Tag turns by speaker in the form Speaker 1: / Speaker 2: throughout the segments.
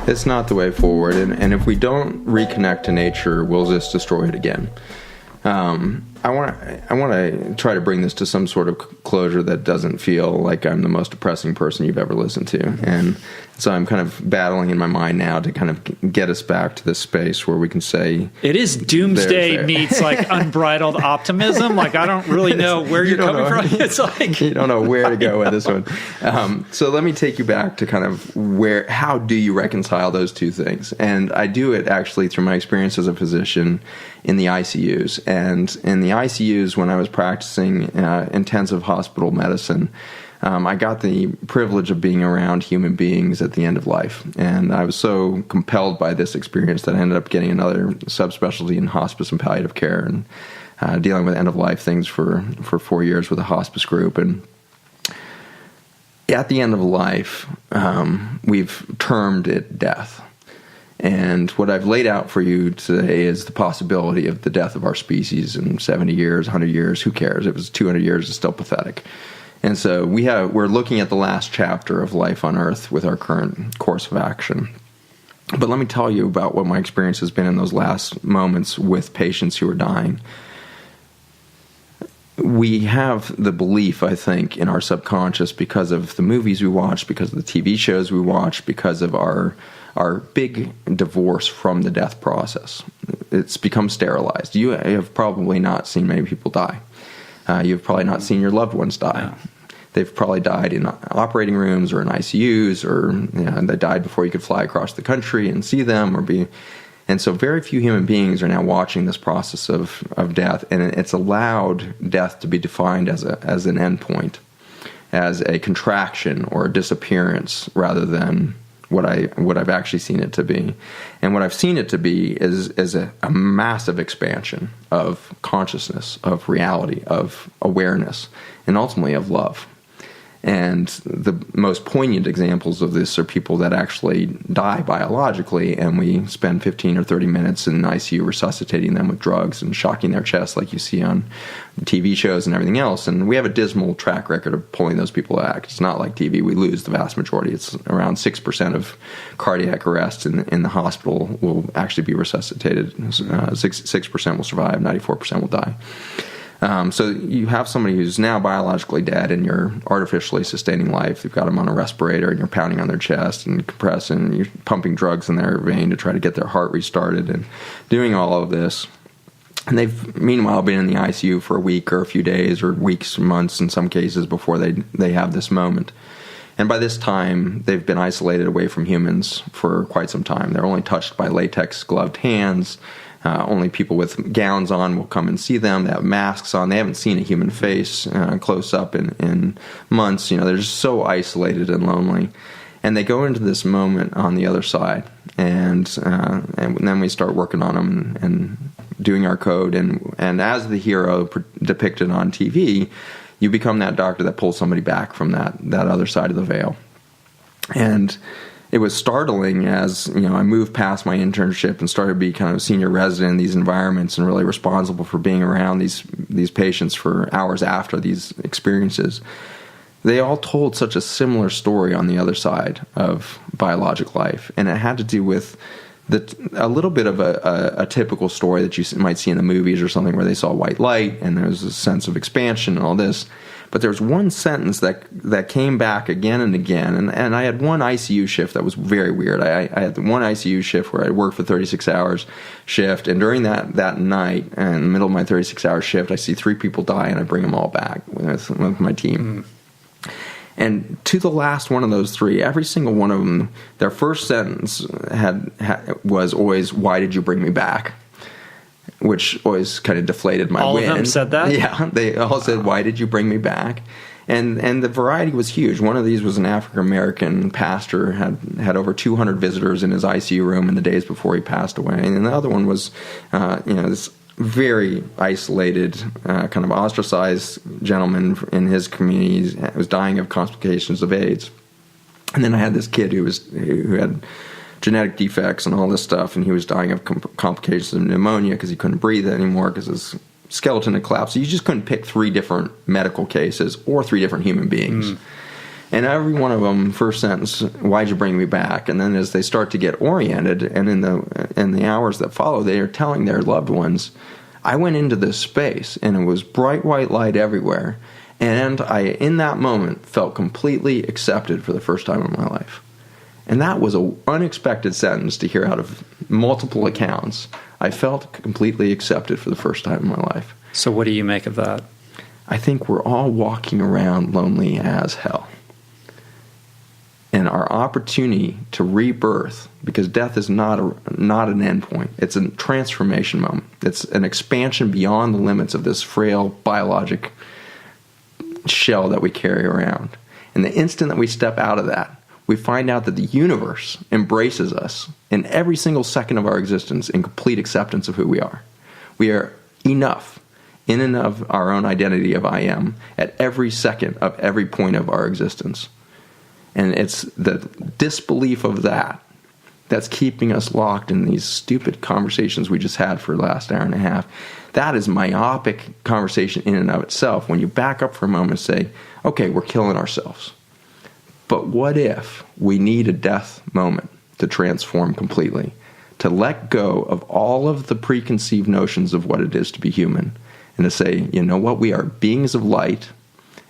Speaker 1: It's not the way forward, and if we don't reconnect to nature, we'll just destroy it again. I want to try to bring this to some sort of closure that doesn't feel like I'm the most depressing person you've ever listened to. And so I'm kind of battling in my mind now to kind of get us back to this space where we can say...
Speaker 2: It is doomsday meets like unbridled optimism. Like, I don't really know where you're coming from. It's like...
Speaker 1: You don't know where to go with this one. So let me take you back to kind of how do you reconcile those two things? And I do it actually through my experience as a physician in the ICUs. And in the ICUs, when I was practicing intensive hospital medicine, I got the privilege of being around human beings at the end of life. And I was so compelled by this experience that I ended up getting another subspecialty in hospice and palliative care and dealing with end-of-life things for 4 years with a hospice group. And at the end of life, we've termed it death. And what I've laid out for you today is the possibility of the death of our species in 70 years, 100 years, who cares? If it was 200 years, it's still pathetic. And so we're looking at the last chapter of life on Earth with our current course of action. But let me tell you about what my experience has been in those last moments with patients who are dying. We have the belief, I think, in our subconscious because of the movies we watch, because of the TV shows we watch, because of our big divorce from the death process. It's become sterilized. You have probably not seen many people die. You've probably not seen your loved ones die. No. They've probably died in operating rooms or in ICUs, or they died before you could fly across the country and see them, and so very few human beings are now watching this process of death, and it's allowed death to be defined as an endpoint, as a contraction or a disappearance, rather than what I've actually seen it to be. And what I've seen it to be is a massive expansion of consciousness, of reality, of awareness, and ultimately of love. And the most poignant examples of this are people that actually die biologically, and we spend 15 or 30 minutes in ICU resuscitating them with drugs and shocking their chest like you see on TV shows and everything else. And we have a dismal track record of pulling those people back. It's not like TV. We lose the vast majority. It's around 6% of cardiac arrests in the hospital will actually be resuscitated. 6% will survive. 94% will die. So you have somebody who's now biologically dead, and you're artificially sustaining life. You've got them on a respirator, and you're pounding on their chest and compressing, and you're pumping drugs in their vein to try to get their heart restarted and doing all of this. And they've, meanwhile, been in the ICU for a week or a few days or weeks, months in some cases before they have this moment. And by this time, they've been isolated away from humans for quite some time. They're only touched by latex-gloved hands. Only people with gowns on will come and see them. They have masks on. They haven't seen a human face close up in months. They're just so isolated and lonely. And they go into this moment on the other side. And then we start working on them and doing our code. And as the hero depicted on TV, you become that doctor that pulls somebody back from that other side of the veil. And it was startling as, I moved past my internship and started to be kind of a senior resident in these environments and really responsible for being around these patients for hours after these experiences. They all told such a similar story on the other side of biologic life, and it had to do with a little bit of a typical story that you might see in the movies or something, where they saw white light and there was a sense of expansion and all this. But there was one sentence that came back again and again, and I had one ICU shift that was very weird. I had the one ICU shift where I worked for 36 hours shift, and during that night, in the middle of my 36-hour shift, I see 3 people die, and I bring them all back with my team. And to the last one of those 3, every single one of them, their first sentence was always, "Why did you bring me back?" Which always kind of deflated my win.
Speaker 2: All of them said that?
Speaker 1: Yeah, they all said, "Why did you bring me back?" And the variety was huge. One of these was an African-American pastor, had over 200 visitors in his ICU room in the days before he passed away. And the other one was, this very isolated, kind of ostracized gentleman in his community who was dying of complications of AIDS. And then I had this kid who had genetic defects and all this stuff, and he was dying of complications of pneumonia because he couldn't breathe anymore because his skeleton had collapsed. So you just couldn't pick 3 different medical cases or 3 different human beings. And every one of them, first sentence, why'd you bring me back? And then as they start to get oriented, and in the hours that follow, they are telling their loved ones, I went into this space, and it was bright white light everywhere, and I, in that moment, felt completely accepted for the first time in my life. And that was an unexpected sentence to hear out of multiple accounts. I felt completely accepted for the first time in my life.
Speaker 2: So what do you make of that?
Speaker 1: I think we're all walking around lonely as hell. And our opportunity to rebirth, because death is not an endpoint. It's a transformation moment. It's an expansion beyond the limits of this frail biologic shell that we carry around. And the instant that we step out of that, we find out that the universe embraces us in every single second of our existence in complete acceptance of who we are. We are enough in and of our own identity of I am at every second of every point of our existence. And it's the disbelief of that that's keeping us locked in these stupid conversations we just had for the last hour and a half. That is myopic conversation in and of itself. When you back up for a moment and say, okay, we're killing ourselves. But what if we need a death moment to transform completely, to let go of all of the preconceived notions of what it is to be human, and to say, you know what, we are beings of light,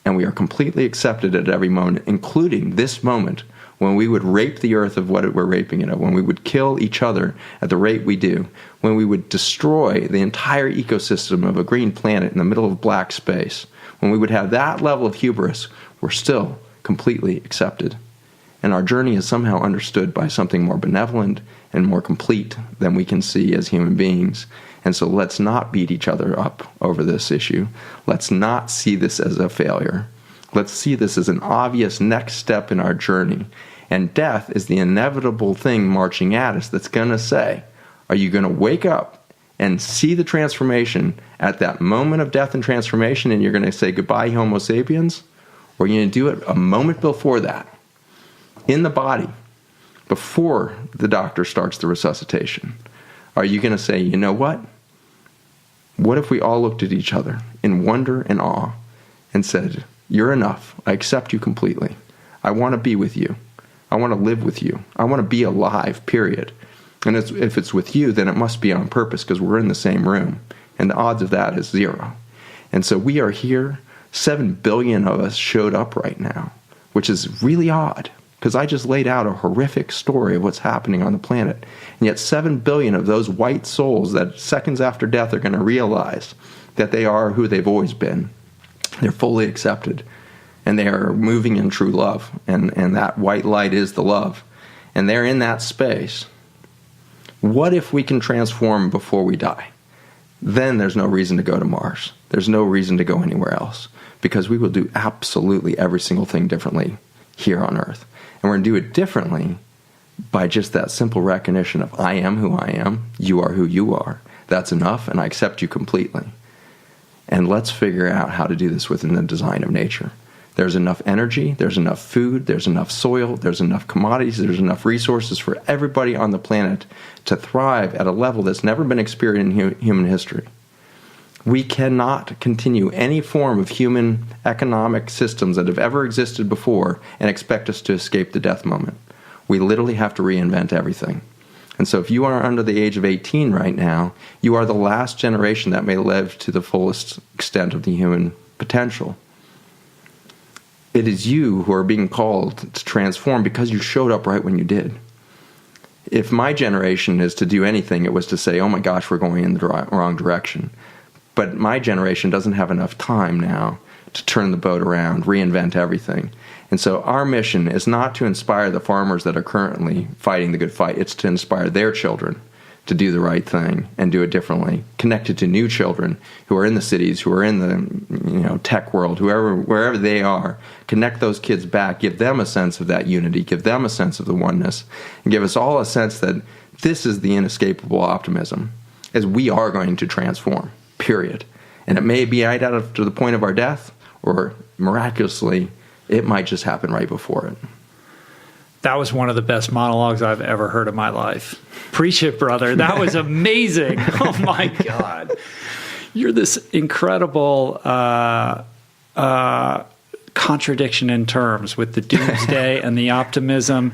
Speaker 1: and we are completely accepted at every moment, including this moment when we would rape the earth of what we're raping it of, when we would kill each other at the rate we do, when we would destroy the entire ecosystem of a green planet in the middle of black space, when we would have that level of hubris, we're still completely accepted. And our journey is somehow understood by something more benevolent and more complete than we can see as human beings. And so let's not beat each other up over this issue. Let's not see this as a failure. Let's see this as an obvious next step in our journey. And death is the inevitable thing marching at us that's going to say, are you going to wake up and see the transformation at that moment of death and transformation, and you're going to say goodbye, Homo sapiens? Or are you going to do it a moment before that, in the body, before the doctor starts the resuscitation? Are you going to say, you know what? What if we all looked at each other in wonder and awe and said, you're enough. I accept you completely. I want to be with you. I want to live with you. I want to be alive, period. And if it's with you, then it must be on purpose because we're in the same room. And the odds of that is 0. And so we are here. 7 billion of us showed up right now, which is really odd. Because I just laid out a horrific story of what's happening on the planet. And yet 7 billion of those white souls that seconds after death are going to realize that they are who they've always been. They're fully accepted. And they are moving in true love. And that white light is the love. And they're in that space. What if we can transform before we die? Then there's no reason to go to Mars. There's no reason to go anywhere else. Because we will do absolutely every single thing differently here on Earth. And we're going to do it differently by just that simple recognition of I am who I am, you are who you are. That's enough, and I accept you completely. And let's figure out how to do this within the design of nature. There's enough energy, there's enough food, there's enough soil, there's enough commodities, there's enough resources for everybody on the planet to thrive at a level that's never been experienced in human history. We cannot continue any form of human economic systems that have ever existed before and expect us to escape the death moment. We literally have to reinvent everything. And so if you are under the age of 18 right now, you are the last generation that may live to the fullest extent of the human potential. It is you who are being called to transform because you showed up right when you did. If my generation is to do anything, it was to say, oh my gosh, we're going in the wrong direction. But my generation doesn't have enough time now to turn the boat around, reinvent everything. And so our mission is not to inspire the farmers that are currently fighting the good fight. It's to inspire their children to do the right thing and do it differently, connected to new children who are in the cities, who are in the tech world, wherever they are. Connect those kids back, give them a sense of that unity, give them a sense of the oneness, and give us all a sense that this is the inescapable optimism, as we are going to transform. Period. And it may be right out to the point of our death, or miraculously, it might just happen right before it.
Speaker 2: That was one of the best monologues I've ever heard in my life. Preach it, brother. That was amazing. Oh, my God. You're this incredible contradiction in terms with the doomsday and the optimism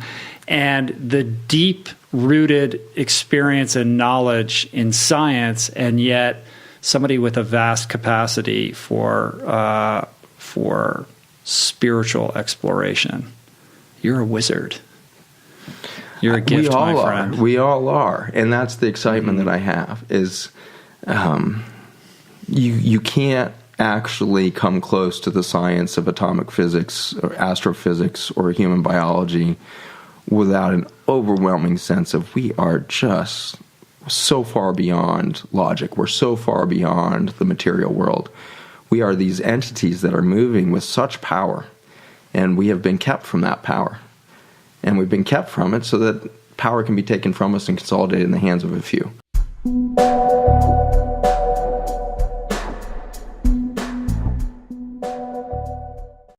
Speaker 2: and the deep-rooted experience and knowledge in science, and yet somebody with a vast capacity for spiritual exploration. You're a wizard. You're a gift, my friend.
Speaker 1: We all are. And that's the excitement that I have, is you can't actually come close to the science of atomic physics or astrophysics or human biology without an overwhelming sense of we are just so far beyond logic. We're so far beyond the material world. We are these entities that are moving with such power, and we have been kept from that power. And we've been kept from it so that power can be taken from us and consolidated in the hands of a few.